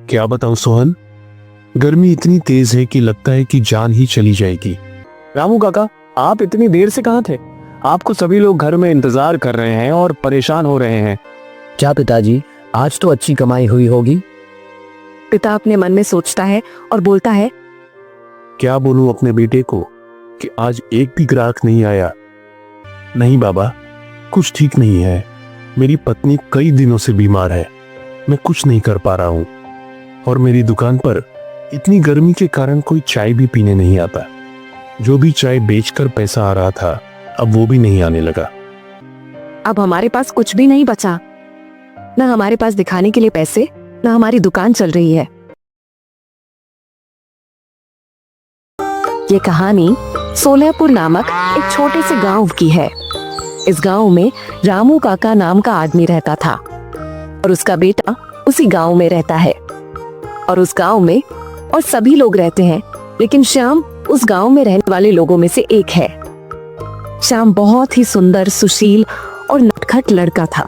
क्या बताऊं सोहन, गर्मी इतनी तेज है कि लगता है कि जान ही चली जाएगी। रामू काका, आप इतनी देर से कहाँ थे? आपको सभी लोग घर में इंतजार कर रहे हैं और परेशान हो रहे हैं। क्या पिताजी, आज तो अच्छी कमाई हुई होगी। पिता अपने मन में सोचता है और बोलता है, क्या बोलूं अपने बेटे को कि आज एक भी ग्राहक नहीं आया। नहीं बाबा, कुछ ठीक नहीं है। मेरी पत्नी कई दिनों से बीमार है, मैं कुछ नहीं कर पा रहा हूं और मेरी दुकान पर इतनी गर्मी के कारण कोई चाय भी पीने नहीं आता। जो भी चाय बेचकर पैसा आ रहा था, अब वो भी नहीं आने लगा। अब हमारे पास कुछ भी नहीं बचा, न हमारे पास दिखाने के लिए पैसे, न हमारी दुकान चल रही है। ये कहानी सोलहपुर नामक एक छोटे से गांव की है। इस गांव में रामू काका नाम का आदमी रहता था और उसका बेटा उसी गांव में रहता है। और उस गांव में और सभी लोग रहते हैं, लेकिन श्याम उस गांव में रहने वाले लोगों में से एक है। श्याम बहुत ही सुंदर, सुशील और नटखट लड़का था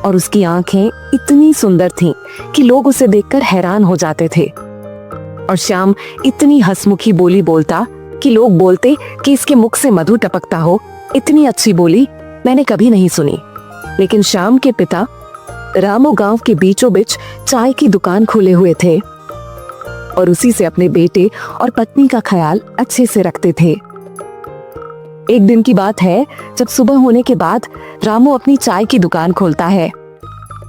और उसकी आंखें इतनी सुंदर थीं कि लोग उसे देखकर हैरान हो जाते थे। और श्याम इतनी हंसमुखी बोली बोलता कि लोग बोलते कि इसके मुख से मधु टपकता हो। इतनी अच्छी बोली मैंने कभी नहीं सुनी। लेकिन श्याम के पिता रामू गांव के बीचों बीच चाय की दुकान खोले हुए थे और उसी से अपने बेटे और पत्नी का ख्याल अच्छे से रखते थे। एक दिन की बात है, जब सुबह होने के बाद रामू अपनी चाय की दुकान खोलता है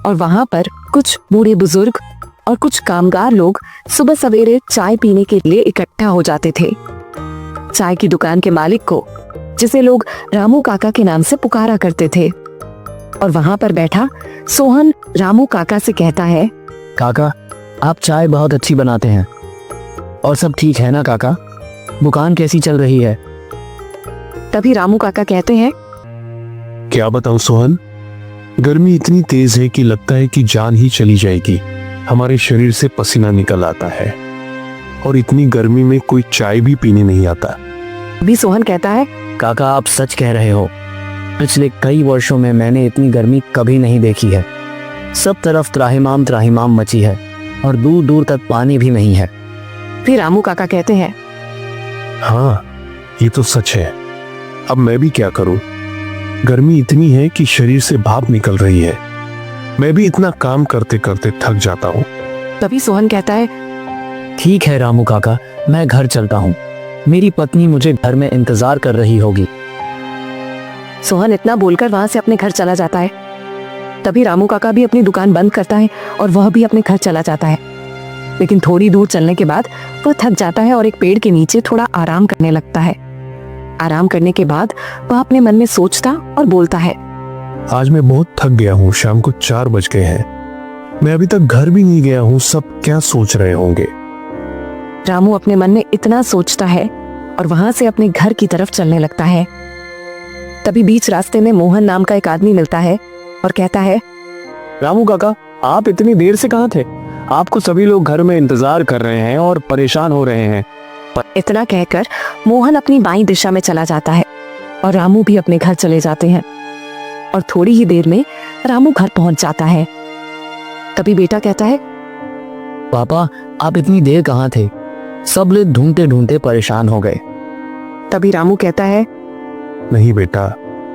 और वहां पर कुछ बूढ़े बुजुर्ग और कुछ कामगार लोग सुबह सवेरे चाय पीने के लिए इकट्ठा हो जाते थे। चाय की दुकान के मालिक को, जिसे लोग रामू काका के नाम से पुकारा करते थे, और वहां पर बैठा सोहन रामू काका से कहता है, काका, आप चाय बहुत अच्छी बनाते हैं। और सब ठीक है ना काका? दुकान कैसी चल रही है? तभी रामू काका कहते हैं, क्या बताऊं सोहन, गर्मी इतनी तेज है कि लगता है कि जान ही चली जाएगी। हमारे शरीर से पसीना निकल आता है और इतनी गर्मी में कोई चाय भी पीने नहीं आता। अभी सोहन कहता है, काका, आप सच कह रहे हो। पिछले कई वर्षों में मैंने इतनी गर्मी कभी नहीं देखी है। सब तरफ त्राहिमाम त्राहिमाम मची है और दूर दूर तक पानी भी नहीं है। फिर रामू काका कहते हैं, हाँ, ये तो सच है। अब मैं भी क्या करूं? गर्मी इतनी है कि शरीर से भाप निकल रही है। मैं भी इतना काम करते करते थक जाता हूँ। तभी सोहन कहता है, ठीक है रामू काका, मैं घर चलता हूँ। मेरी पत्नी मुझे घर में इंतजार कर रही होगी। सोहन इतना बोलकर वहां से अपने घर चला जाता है। तभी रामू काका भी अपनी दुकान बंद करता है और वह भी अपने घर चला जाता है। लेकिन थोड़ी दूर चलने के बाद वह थक जाता है और एक पेड़ के नीचे थोड़ा आराम करने लगता है। आराम करने के बाद वह अपने मन में सोचता और बोलता है, आज मैं बहुत थक गया हूँ। शाम को 4 बज गए हैं। मैं अभी तक घर भी नहीं गया हूँ। सब क्या सोच रहे होंगे? रामू अपने मन में इतना सोचता है और वहां से अपने घर की तरफ चलने लगता है। तभी बीच रास्ते में मोहन नाम का एक आदमी मिलता है और कहता है, रामू काका, आप इतनी देर से कहाँ थे? आपको सभी लोग घर में इंतजार कर रहे हैं और परेशान हो रहे हैं। इतना कहकर मोहन अपनी बाईं दिशा में चला जाता है और रामू भी अपने घर चले जाते हैं। और थोड़ी ही देर में रामू घर पहुंच जाता है। तभी बेटा कहता है, पापा, आप इतनी देर कहाँ थे? सब लोग ढूंढते ढूंढते परेशान हो गए। तभी रामू कहता है, नहीं बेटा,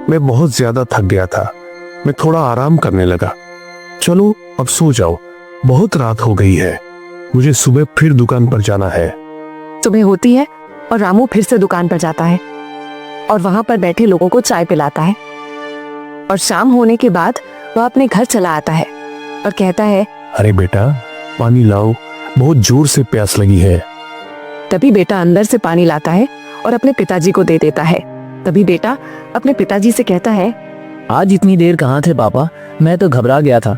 मैं बहुत ज्यादा थक गया था। मैं थोड़ा आराम करने लगा। चलो अब सो जाओ, बहुत रात हो गई है। मुझे सुबह फिर दुकान पर जाना है। सुबह होती है और रामू फिर से दुकान पर जाता है और वहां पर बैठे लोगों को चाय पिलाता है। और शाम होने के बाद वह अपने घर चला आता है और कहता है, अरे बेटा, पानी लाओ, बहुत जोर से प्यास लगी है। तभी बेटा अंदर से पानी लाता है और अपने पिताजी को दे देता है। तभी बेटा अपने पिताजी से कहता है, आज इतनी देर कहाँ थे पापा? मैं तो घबरा गया था।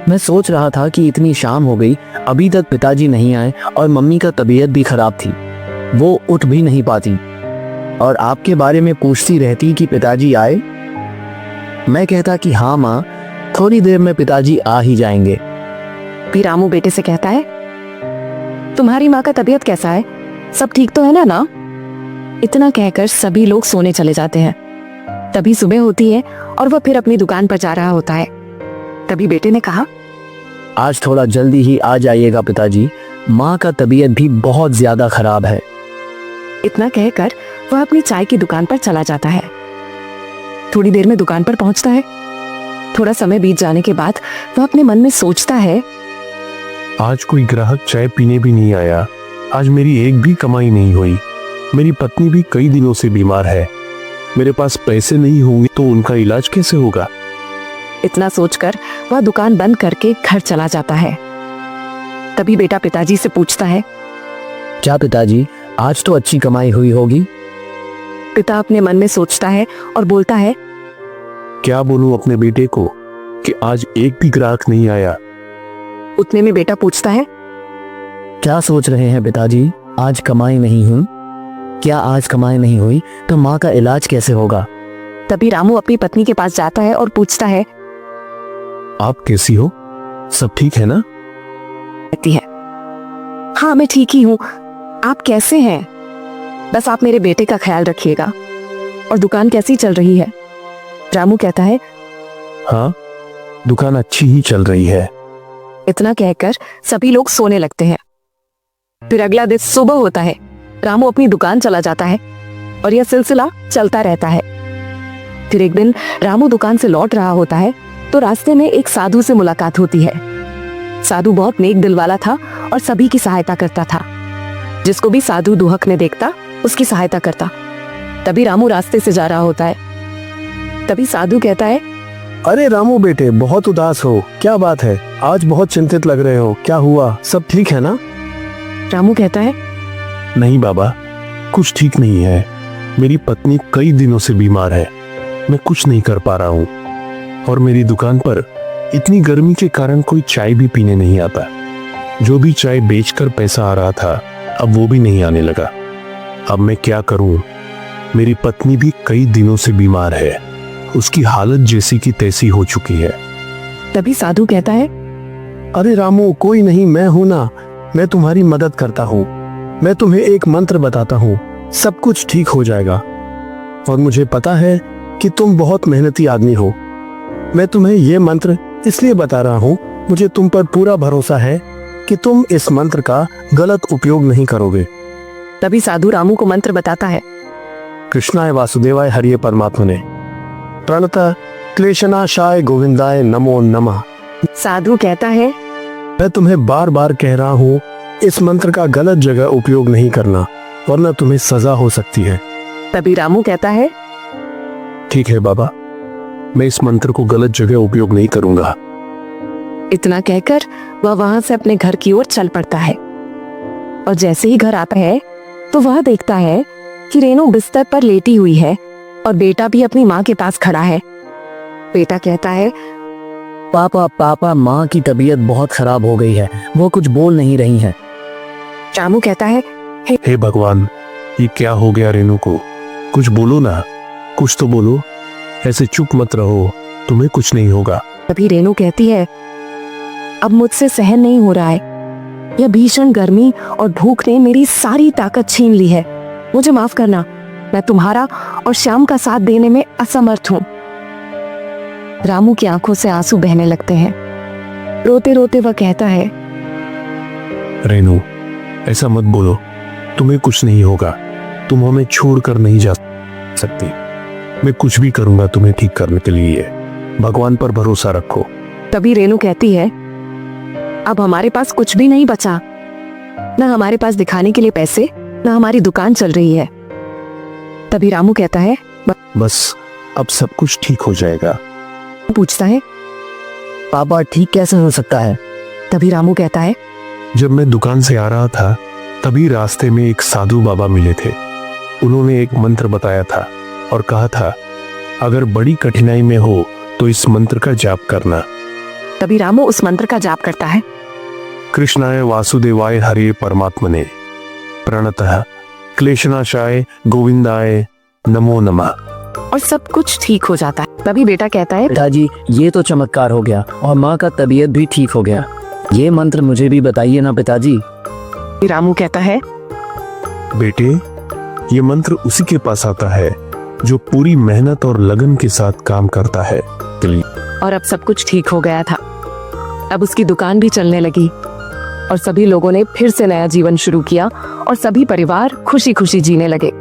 मैं सोच रहा था कि इतनी शाम हो गई, अभी तक पिताजी नहीं आए और मम्मी का तबीयत भी खराब थी। वो उठ भी नहीं पाती और आपके बारे में पूछती रहती कि पिताजी आए। मैं कहता कि हाँ माँ, थोड़ी देर में पिताजी आ ही जाएंगे। फिर रामू बेटे से कहता है, तुम्हारी माँ का तबीयत कैसा है? सब ठीक तो है ना? इतना कहकर सभी लोग सोने चले जाते हैं। तभी सुबह होती है और वह फिर अपनी दुकान पर जा रहा होता है। तभी बेटे ने कहा, आज थोड़ा जल्दी ही आ जाइएगा पिताजी, माँ का तबीयत भी बहुत ज्यादा खराब है। इतना कहकर वह अपनी चाय की दुकान पर चला जाता है। थोड़ी देर में दुकान पर पहुंचता है। थोड़ा समय बीत जाने के बाद वह अपने मन में सोचता है, आज कोई ग्राहक चाय पीने भी नहीं आया। आज मेरी एक भी कमाई नहीं हुई। मेरी पत्नी भी कई दिनों से बीमार है। मेरे पास पैसे नहीं होंगे तो उनका इलाज कैसे होगा। इतना सोचकर वह दुकान बंद करके घर चला जाता है। तभी बेटा पिताजी से पूछता है। क्या पिताजी, आज तो अच्छी कमाई हुई होगी। पिता अपने मन में सोचता है और बोलता है, क्या बोलूं अपने बेटे को कि आज एक भी ग्राहक नहीं आया। उतने में बेटा पूछता है, क्या सोच रहे हैं पिताजी, आज कमाई नहीं हुई? क्या आज कमाई नहीं हुई तो माँ का इलाज कैसे होगा? तभी रामू अपनी पत्नी के पास जाता है और पूछता है। आप कैसी हो? सब ठीक है ना? कहती है, हाँ मैं ठीक ही हूँ। आप कैसे हैं? बस आप मेरे बेटे का ख्याल रखिएगा। और दुकान कैसी चल रही है? रामू कहता है, हाँ, दुकान अच्छी ही चल रही है। इतना कहकर सभी लोग सोने लगते हैं। फिर अगला दिन सुबह होता है। रामू अपनी दुकान चला जाता है और यह सिलसिला चलता रहता है। फिर एक दिन रामू दुकान से लौट रहा होता है तो रास्ते में एक साधु से मुलाकात होती है। साधु बहुत नेक दिल वाला था और सभी की सहायता करता था। जिसको भी साधु दुहक में देखता उसकी सहायता करता। तभी रामू रास्ते से जा रहा होता है। तभी साधु कहता है, अरे रामू बेटे, बहुत उदास हो, क्या बात है? आज बहुत चिंतित लग रहे हो, क्या हुआ? सब ठीक है ना? रामू कहता है, नहीं बाबा, कुछ ठीक नहीं है। मेरी पत्नी कई दिनों से बीमार है। मैं कुछ नहीं कर पा रहा हूँ और मेरी दुकान पर इतनी गर्मी के कारण कोई चाय भी पीने नहीं आता। जो भी चाय बेचकर पैसा आ रहा था अब वो भी नहीं आने लगा। अब मैं क्या करूं? मेरी पत्नी भी कई दिनों से बीमार है। उसकी हालत जैसी की तैसी हो चुकी है। तभी साधु कहता है, अरे रामू, कोई नहीं, मैं हूं ना, मैं तुम्हारी मदद करता हूँ। मैं तुम्हें एक मंत्र बताता हूँ, सब कुछ ठीक हो जाएगा। और मुझे पता है कि तुम बहुत मेहनती आदमी हो। मैं तुम्हें ये मंत्र इसलिए बता रहा हूँ, मुझे तुम पर पूरा भरोसा है कि तुम इस मंत्र का गलत उपयोग नहीं करोगे। तभी साधु रामू को मंत्र बताता है। कृष्णाय वासुदेवाय हरिये परमात्मने, प्रणतः क्लेशनाशाय गोविंदाय नमो नमः। साधु कहता है, मैं तुम्हें बार बार कह रहा हूँ, इस मंत्र का गलत जगह उपयोग नहीं करना, वरना तुम्हें सजा हो सकती है। तभी रामू कहता है, ठीक है बाबा, मैं इस मंत्र को गलत जगह उपयोग नहीं करूंगा। इतना कहकर वह वहां से अपने घर की ओर चल पड़ता है। और जैसे ही घर आता है तो वह देखता है कि रेनू बिस्तर पर लेटी हुई है और बेटा भी अपनी माँ के पास खड़ा है। बेटा कहता है, पापा, माँ की तबीयत बहुत खराब हो गई है, वो कुछ बोल नहीं रही है। रामू कहता है, हे भगवान, ये क्या हो गया रेनू को? कुछ बोलो ना, कुछ तो बोलो। ऐसे चुप मत रहो, तुम्हें कुछ नहीं होगा। तभी रेनू कहती है, अब मुझसे सहन नहीं हो रहा है। यह भीषण गर्मी और भूख ने मेरी सारी ताकत छीन ली है। मुझे माफ करना, मैं तुम्हारा और श्याम का साथ देने में असमर्थ हूँ। रामू की आंखों से आंसू बहने लगते हैं। रोते रोते वह कहता है, रेनू, ऐसा मत बोलो, तुम्हें कुछ नहीं होगा। तुम हमें छोड़कर नहीं जा सकती। मैं कुछ भी करूंगा तुम्हें ठीक करने के लिए। भगवान पर भरोसा रखो। तभी रेनू कहती है, अब हमारे पास कुछ भी नहीं बचा। न हमारे पास दिखाने के लिए पैसे, न हमारी दुकान चल रही है। तभी रामू कहता है, बस अब सब कुछ ठीक हो जाएगा। पूछता है, पापा, ठीक कैसे हो सकता है? तभी रामू कहता है, जब मैं दुकान से आ रहा था तभी रास्ते में एक साधु बाबा मिले थे। उन्होंने एक मंत्र बताया था और कहा था, अगर बड़ी कठिनाई में हो तो इस मंत्र का जाप करना। तभी रामू उस मंत्र का जाप करता है। कृष्णाय वासुदेवाय हरे परमात्मने, प्रणतः क्लेशनाशाय गोविंदाय नमो नमः। और सब कुछ ठीक हो जाता है। तभी बेटा कहता है, पिताजी, ये तो चमत्कार हो गया और माँ का तबीयत भी ठीक हो गया। ये मंत्र मुझे भी बताइए ना पिताजी। रामू कहता है, बेटे, ये मंत्र उसी के पास आता है जो पूरी मेहनत और लगन के साथ काम करता है। और अब सब कुछ ठीक हो गया था। अब उसकी दुकान भी चलने लगी और सभी लोगों ने फिर से नया जीवन शुरू किया और सभी परिवार खुशी खुशी जीने लगे।